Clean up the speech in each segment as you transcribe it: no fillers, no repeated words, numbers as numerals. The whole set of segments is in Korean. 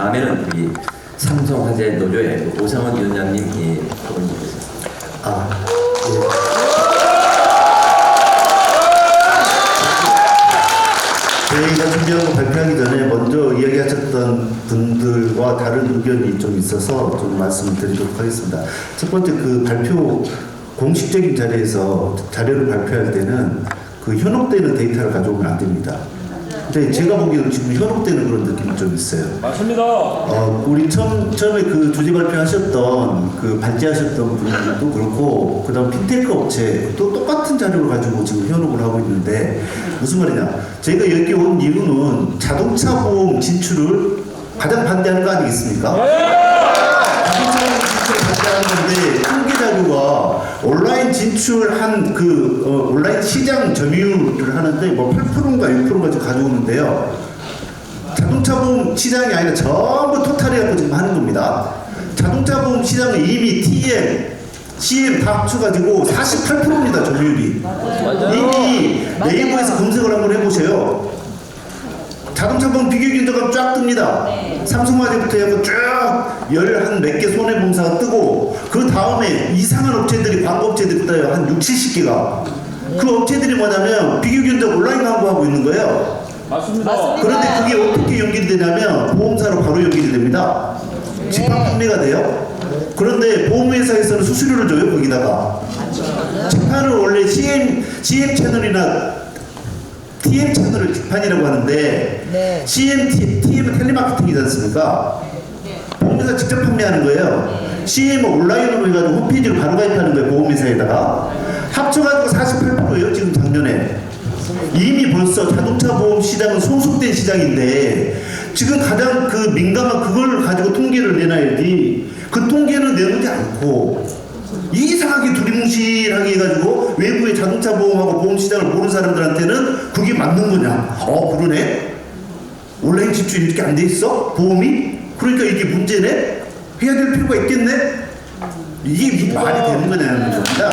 다음에는 우리 삼성화재 노조의 오상원 위원장님이 토론해 주겠습니다. 저희가 준비한 거 발표하기 전에 먼저 이야기하셨던 분들과 다른 의견이 좀 있어서 좀 말씀드리도록 하겠습니다. 첫 번째 그 발표 공식적인 자리에서 자료를 발표할 때는 그 현혹되는 데이터를 가져오면 안 됩니다. 근데 제가 보기에는 지금 현혹되는 그런 느낌이 좀 있어요. 맞습니다. 우리 처음에 그 주제 발표하셨던 그 발제하셨던 분들도 그렇고 그다음 핀테크 업체 또 똑같은 자료를 가지고 지금 현혹을 하고 있는데 무슨 말이냐? 저희가 여기 온 이유는 자동차 보험 진출을 가장 반대하는 거 아니겠습니까? 자동차 보험 진출을 반대하는 건데 통계 자료가 온라인 진출한 그 온라인 시장 점유율을 하는데 뭐 8%인가 6%가 지금 가져오는데요. 자동차 보험 시장이 아니라 전부 토탈해갖고 지금 하는 겁니다. 자동차 보험 시장은 이미 TM, CM 다 합쳐가지고 48%입니다, 점유율이. 이미 네이버에서 검색을 한번 해보세요. 자동차 보험 비교 견적하면 쫙 뜹니다. 삼성화재부터 해서 쭉 몇 개 손해보험사가 뜨고 그 다음에 이상한 업체들이 광고 업체들이 떠요. 한 6, 70개가. 그 업체들이 뭐냐면 비교 견적 온라인 광고하고 있는 거예요. 맞습니다. 그런데 그게 어떻게 연결이 되냐면 보험사로 바로 연결이 됩니다. 직방 판매가 돼요. 그런데 보험회사에서는 수수료를 줘요, 거기다가. 직판은 원래 CM 채널이나 TM 채널을 직판이라고 하는데 TM은 텔레마케팅이지 않습니까? 보험회사 직접 판매하는 거예요. CM은 온라인으로 해가지고 홈페이지를 바로 가입하는 거예요, 보험회사에다가. 합쳐가지고 48%예요, 지금 작년에. 이미 벌써 자동차 보험 시장은 소속된 시장인데 지금 가장 그 민감한 그걸 가지고 통계를 내놔야지 그 통계는 내놓지 않고 이상하게 두리뭉실하게 해가지고 외부의 자동차 보험하고 보험 시장을 모르는 사람들한테는 그게 맞는 거냐? 그러네? 온라인 진출이 이렇게 안 돼 있어? 보험이? 그러니까 이게 문제네? 해야 될 필요가 있겠네? 이게 말이 되는 거냐는 겁니다.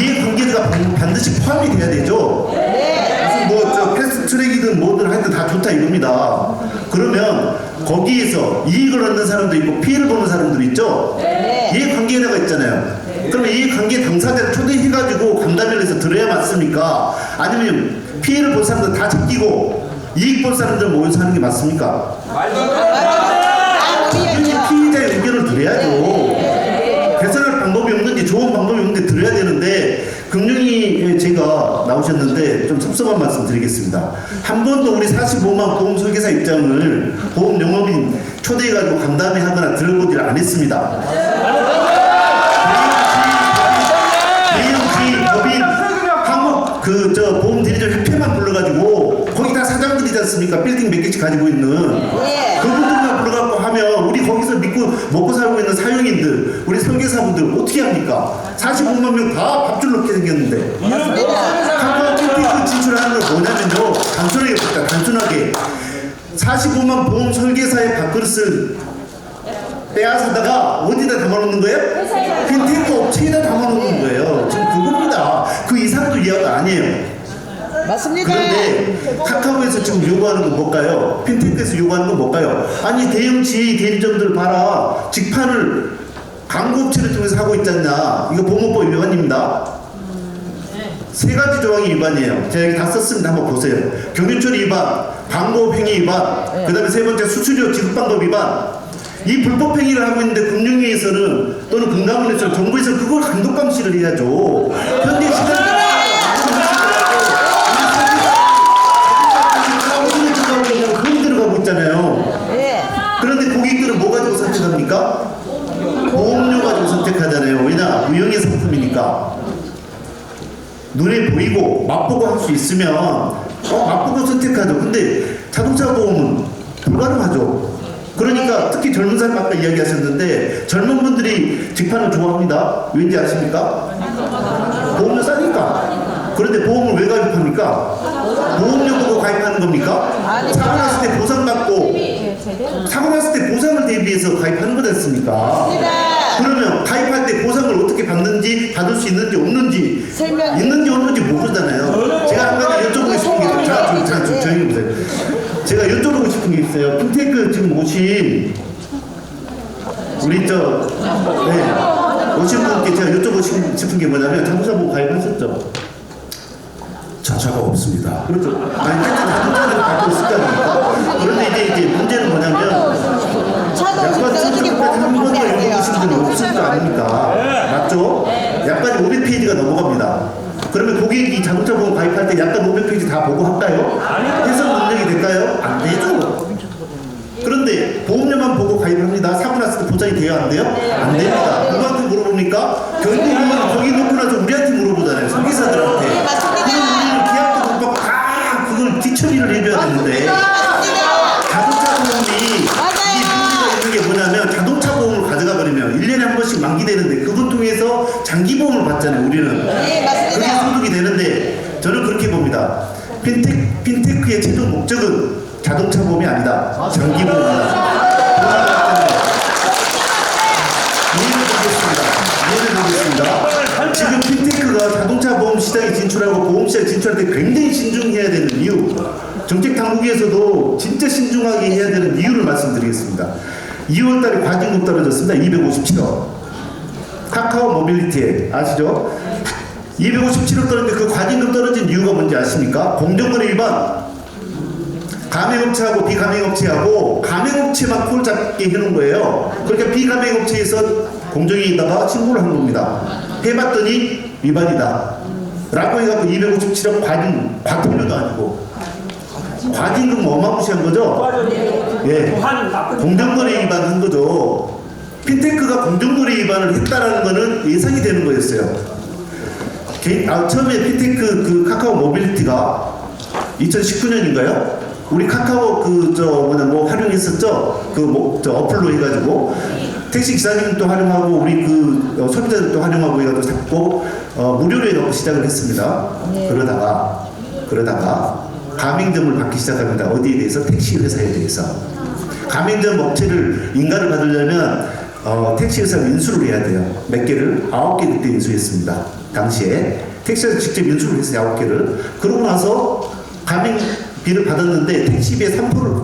이해관계가 반드시 포함이 돼야 되죠. 무슨 뭐 패스트 트랙이든 뭐든 하여튼 다 좋다 이겁니다. 그러면 거기에서 이익을 얻는 사람도 있고 피해를 보는 사람도 있죠. 이해관계가 있잖아요. 그러면 이해관계 당사자를 초대해가지고 간담회를 해서 들어야 맞습니까? 아니면 피해를 본 사람들 다 제끼고 이익 본 사람들 모여서 하는 게 맞습니까? 피해자의 의견을 들어야죠. 개선할 방법이 없는지 좋은 방법이 없는지 들어야 되는데 금융위 제가 나오셨는데 좀 섭섭한 말씀 드리겠습니다. 한 번도 우리 45만 보험 설계사 입장을 보험 영업인 초대해가지고 간담회 하거나 들어보지를 안 했습니다. 대형지 법인 한국 보험 대리점 협회만 불러가지고 거기 다 사장들이지 않습니까? 빌딩 몇 개씩 가지고 있는 그분들만 불러갖고 하면 우리 거기서 믿고 먹고 살고 있는 사용인들 우리 설계사분들 어떻게 합니까? 45만 명 다 밥줄 넣게 생겼는데 한국 핀테크 진출하는 걸 뭐냐면요 단순하게 봅니다. 단순하게 45만 보험 설계사의 밥그릇을 빼앗아다가 어디다 담아놓는 거예요? 핀테크 업체에다 담아놓는 거예요. 지금 그겁니다. 그 이상도 이해가 아니에요. 맞습니다. 그런데 카카오에서 지금 요구하는 건 뭘까요? 핀테크에서 요구하는 건 뭘까요? 아니 대형 GA 대리점들 봐라. 직판을 광고업체를 통해서 하고 있잖냐. 이거 보험법 위반입니다. 세 가지 조항이 위반이에요. 제가 여기 다 썼습니다. 한번 보세요. 경유처리 위반, 광고업 행위 위반, 그 다음에 세 번째 수수료 지급 방법 위반. 이 불법 행위를 하고 있는데 금융위에서는 또는 금감원에서 정부에서 그걸 감독 감시를 해야죠. 현재 시장 그런데 고객들은 뭐 가지고 선택합니까? 보험료 가지고 선택하잖아요. 왜냐? 무형의 상품이니까. 눈에 보이고 맛보고 할 수 있으면 맛보고 선택하죠. 근데 자동차 보험은 불가능하죠. 그러니까 특히 젊은 사람 아까 이야기하셨는데 젊은 분들이 직판을 좋아합니다. 왠지 아십니까? 보험료 싸니까. 그런데 보험을 왜 가입합니까? 보험료 보고 가입하는 겁니까? 사고 났을 때 보상받고 사고 났을 때 보상을 대비해서 가입하는 거지 않습니까? 그러면 가입할 때 보상을 어떻게 받는지 받을 수 있는지 없는지 있는지 없는지 모르잖아요. 제가 한 가지 여쭤보겠습니다. 자, 있어요. 핀테크 지금 오신 우리 오신 분께 제가 여쭤보고 싶은 게 뭐냐면 자동차 보험 가입하셨죠? 자차가 없습니다. 그렇죠. 아니, 자동차를 갖고 있을 거 아닙니까? 그런데 이제 문제는 뭐냐면 약간 승차까지 한 번도 읽어보신 분이 없을 거 아닙니까? 맞죠? 약간 500페이지가 넘어갑니다. 그러면 고객이 자동차 보험 가입할 때 약간 500페이지 다 보고 할까요? 해석 능력이 될까요? 안 되죠. 그런데 보험료만 보고 가입합니다. 사고 났을 때 보장이 돼요? 안 돼요? 안 됩니다. 누구한테 물어봅니까? 결국은 거기 놓고 나서 우리한테 물어보잖아요. 설계사들한테. 그럼 우리는 계약도 못 받고 다 그걸 뒤처리를 해줘야 되는데 자동차 보험이 이 문제가 있는 게 뭐냐면 자동차 보험을 가져가 버리면 1년에 한 번씩 만기되는데 그걸 통해서 장기 보험을 받잖아요. 우리는. 네, 맞습니다. 그게 소득이 되는데 저는 그렇게 봅니다. 핀테크의 최종 목적은 자동차 보험이 아니다. 장기 보험이다. 이해를 드리겠습니다. 지금 핀테크가 자동차 보험 시장에 진출하고 보험 시장에 진출할 때 굉장히 신중해야 되는 이유, 정책 당국에서도 진짜 신중하게 해야 되는 이유를 말씀드리겠습니다. 2월 달에 과징금 떨어졌습니다. 257억. 카카오 모빌리티에 아시죠? 257억 떨어졌는데 그 과징금 떨어진 이유가 뭔지 아십니까? 공정거래 위반. 가맹업체하고 비가맹업체하고 가맹업체만 콜 잡게 해놓은 거예요. 그러니까 비가맹업체에서 공정위에다가 신고를 한 겁니다. 해봤더니 위반이다. 라고 해갖고 257억 과징금, 과태료도 아니고 과징금 어마무시한 거죠? 예. 공정거래 위반한 거죠. 핀테크가 공정거래 위반을 했다라는 거는 예상이 되는 거였어요. 처음에 핀테크 그 카카오 모빌리티가 2019년인가요? 우리 카카오 뭐 활용했었죠? 어플로 해가지고 택시 기사님도 활용하고 우리 소비자들도 활용하고 해가지고 잡고 무료로 해갖고 시작을 했습니다. 그러다가 가맹점을 받기 시작합니다. 어디에 대해서? 택시 회사에 대해서. 가맹점 업체를 인가를 받으려면 택시 회사를 인수를 해야 돼요. 몇 개를? 9개 그때 인수했습니다. 당시에 택시에서 직접 인수를 했어요. 9개를. 그러고 나서 가맹비를 받았는데 택시비의 3%를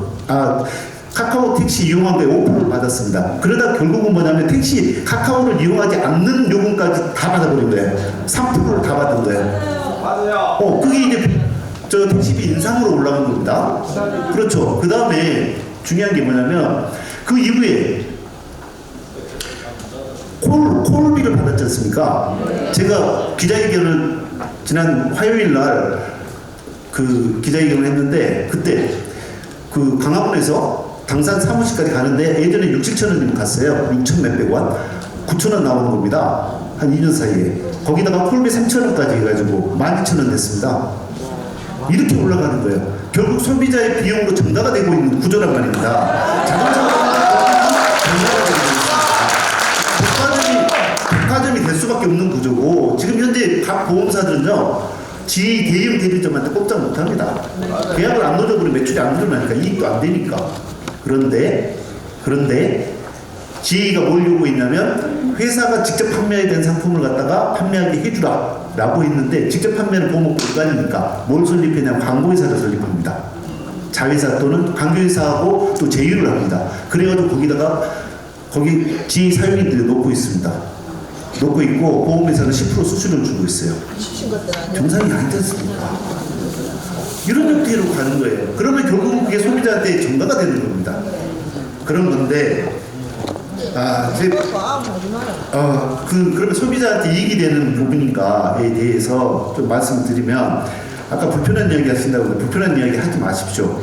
카카오 택시 이용한 거에 5%를 받았습니다. 그러다 결국은 뭐냐면 카카오를 이용하지 않는 요금까지 다 받아버린 거예요. 3%를 다 받은 거예요. 맞아요. 그게 이제 택시비 인상으로 올라간 겁니다. 그렇죠. 그 다음에 중요한 게 뭐냐면 그 이후에 콜비를 받았지 않습니까? 제가 기자회견을 지난 화요일 날 기자회견을 했는데 그때 강화문에서 당산 사무실까지 가는데 예전에 6,7천 원이면 갔어요. 6천 몇백 원. 9천 원 나오는 겁니다. 한 2년 사이에. 거기다가 콜비 3천 원까지 해가지고 12,000원 됐습니다. 이렇게 올라가는 거예요. 결국 소비자의 비용으로 전가가 되고 있는 구조란 말입니다. 자동차가 전가가 되고 있습니다. 독과점이 될 수밖에 없는 구조고 지금 현재 각 보험사들은요. 대형 대리점한테 꼼짝 못합니다. 계약을 안 넣어버리면 매출이 안 늘어나니까 이익도 안 되니까. 그런데 GA가 뭘 요구했냐면 회사가 직접 판매해야 되는 상품을 갖다가 판매하게 해주라 라고 했는데 직접 판매는 보험업계 일반이니까 뭘 설립했냐면 광고회사를 설립합니다. 자회사 또는 광고회사하고 또 제휴를 합니다. 그래가지고 거기 GA 사용인들이 놓고 있습니다. 놓고 있고 보험회사는 10% 수수료를 주고 있어요. 정상이 아니지 않습니까? 이런 형태로 가는 거예요. 그러면 결국은 그게 소비자한테 전가가 되는 겁니다. 그런 건데 그러면 소비자한테 이익이 되는 부분인가에 대해서 좀 말씀드리면 아까 불편한 이야기 하신다고 했는데 불편한 이야기 하지 마십시오.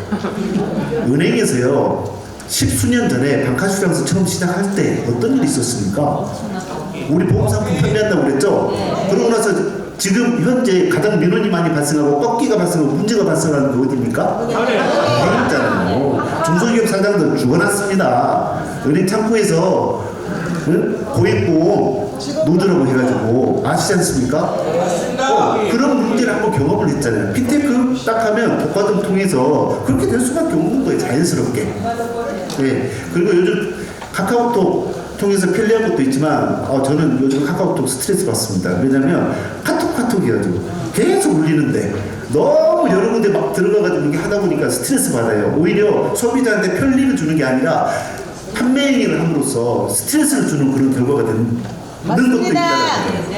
은행에서요 10수년 전에 방카슈랑스 처음 시작할 때 어떤 일이 있었습니까? 우리 보험상품 판매한다고 그랬죠? 그러고 나서 지금 현재 가장 민원이 많이 발생하고 꺾기가 발생하고 문제가 발생하는 게 어디입니까? 은행이잖아요. 중소기업 사장들 죽어났습니다. 은행 창구에서 고액보험 노드라고 해가지고 아시지 않습니까? 그런 문제를 한번 경험을 했잖아요. 핀테크 딱 하면 독과점 통해서 그렇게 될 수밖에 없는 거예요. 자연스럽게. 네. 그리고 요즘 카카오톡 통해서 편리한 것도 있지만 저는 요즘 카카오톡 스트레스 받습니다. 왜냐면 카톡이가지고 계속 울리는데 너무 너무 여러 군데 막 들어가가지고 이렇게 하다 보니까 스트레스 받아요. 오히려 소비자한테 편리를 주는 게 아니라 판매 행위를 함으로써 스트레스를 주는 그런 결과가 되는 것도 있다는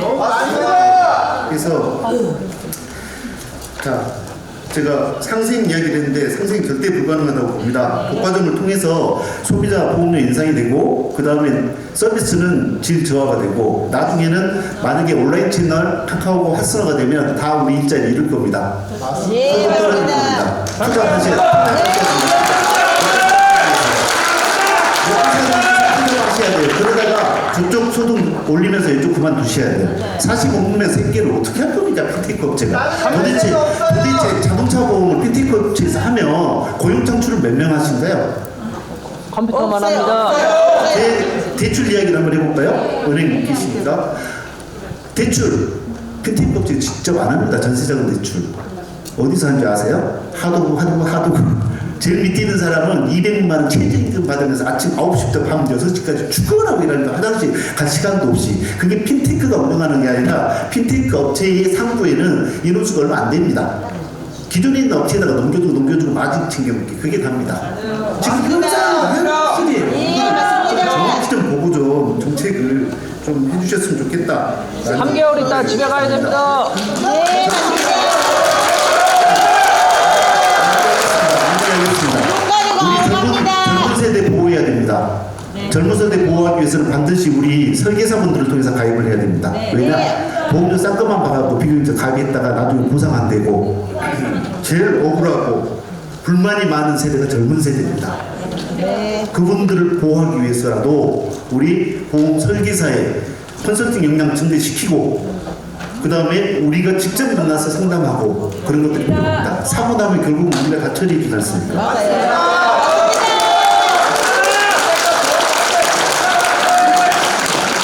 거예요. 그래서 자, 제가 상생 이야기를 했는데 상생이 절대 불가능하다고 봅니다. 독과점을 통해서 소비자 보험료 인상이 되고 그 다음에 서비스는 질 저하가 되고 나중에는 만약에 온라인 채널 카카오가 활성화가 되면 다 우리 일자리 잃을 겁니다. 예, 맞습니다. 투자하셔야 돼요. 그러다가 저쪽 소득 올리면서 이쪽 그만두셔야 돼요. 45분면 생계를 어떻게 할 겁니까? 핀테크 업체가. 도대체 자동차 보험을 핀테크 업체에서 하면 고용 창출을 몇 명 하신가요? 컴퓨터만 없어요, 합니다. 없어요. 대출 이야기를 한번 해볼까요? 은행 계십니까? 대출 핀테크 업체 직접 안 합니다. 전세자금 대출 어디서 하는지 아세요? 하도급. 제일 밑에 있는 사람은 200만 원 최저임금 받으면서 아침 9시부터 밤 6시까지 출근하고 일하는데 화장실 갈 시간도 없이. 그게 핀테크가 운영하는 게 아니라 핀테크 업체의 상부에는 인원수가 얼마 안 됩니다. 기존에 있는 업체에다가 넘겨주고 마진 챙겨먹기 그게 답니다. 지금 현장이에요. 예, 맞습니다. 정확히 좀 보고 좀 정책을 좀 해주셨으면 좋겠다. 3개월 있다 집에 가야 됩니다. 예, 맞습니다. 우리 젊은 세대 보호해야 됩니다. 젊은 세대 보호하기 위해서는 반드시 우리 설계사분들을 통해서 가입을 해야 됩니다. 왜냐? 보험료 싼 것만 받아도 비교적 가입했다가 나중에 보상 안 되고 제일 억울하고 불만이 많은 세대가 젊은 세대입니다. 그분들을 보호하기 위해서라도 우리 보험 설계사의 컨설팅 역량 증대시키고 그 다음에 우리가 직접 만나서 상담하고 그런 것들이 필요합니다. 사고 나면 결국 우리가 다 처리해 주지 않습니까?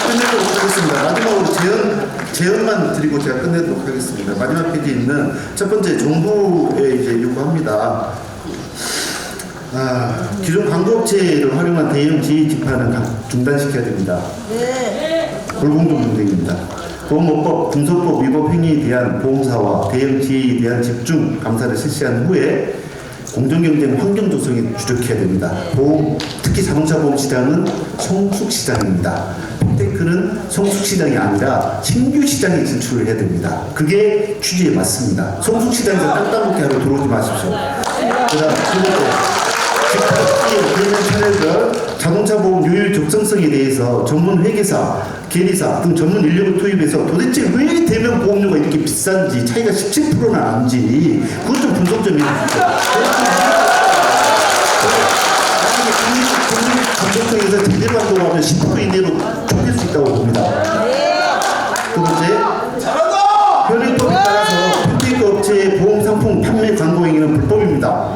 끝내도록 하겠습니다. 마지막으로 제언만 드리고 제가 끝내도록 하겠습니다. 마지막 페이지에 있는 첫 번째 정부에 이제 요구합니다. 기존 광고업체를 활용한 대형 지휘 집판은 중단시켜야 됩니다. 불공정 문제입니다. 보험업법, 군소법 위법 행위에 대한 보험사와 대형 지휘에 대한 집중 감사를 실시한 후에 공정경쟁 환경 조성에 주력해야 됩니다. 보험, 특히 자동차 보험 시장은 성숙 시장입니다. 핀테크는 성숙 시장이 아니라 신규 시장에 진출을 해야 됩니다. 그게 취지에 맞습니다. 성숙 시장에서 땅따먹기 하러 들어오지 마십시오. 그다음 그러면 차례별 자동차 보험 요율 적정성에 대해서 전문 회계사, 계리사 등 전문 인력을 투입해서 도대체 왜 대면 보험료가 이렇게 비싼지 차이가 17%나 나는지 그것 좀 분석 좀 해주십시오. 적정성에서 제대로 한다고 하면 10% 이내로 좁힐 수 있다고 봅니다. 두 번째, 현행법에 따라서 핀테크 업체의 보험 상품 판매 광고 행위는 불법입니다.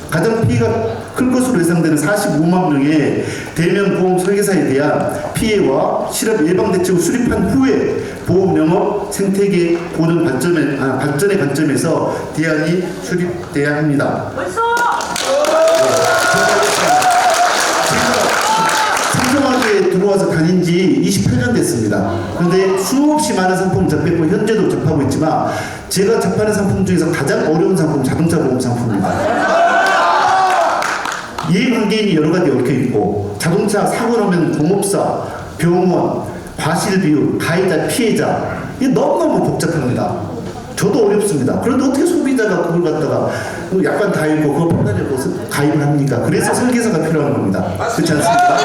가장 피해가 클 것으로 예상되는 45만 명의 대면 보험 설계사에 대한 피해와 실업 예방 대책을 수립한 후에 보험 영업 생태계 고등 발전의 관점에서 대안이 수립돼야 합니다. 삼성화재에 들어와서 다닌 지 28년 됐습니다. 그런데 수없이 많은 상품을 접했고 현재도 접하고 있지만 제가 접하는 상품 중에서 가장 어려운 상품 자동차 보험 상품입니다. 이해관계인이 여러 가지 얽혀 있고 자동차 사고 나면 공업사, 병원, 과실비율, 가해자, 피해자 이게 너무너무 복잡합니다. 저도 어렵습니다. 그런데 어떻게 소비자가 그걸 갖다가 약간 다 읽고 그거 판단해서 가입을 합니까? 그래서 설계사가 필요한 겁니다. 그렇지 않습니까?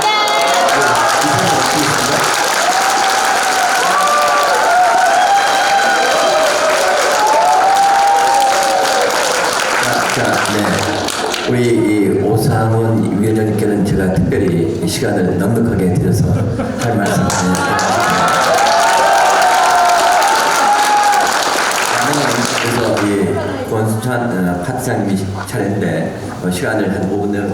우리 이 오상원 위원장님께는 제가 특별히 시간을 넉넉하게 드려서 할 말씀을 드립니다. 그래서 이 권수찬 파트장님이 차례인데 시간을 한 5분 내로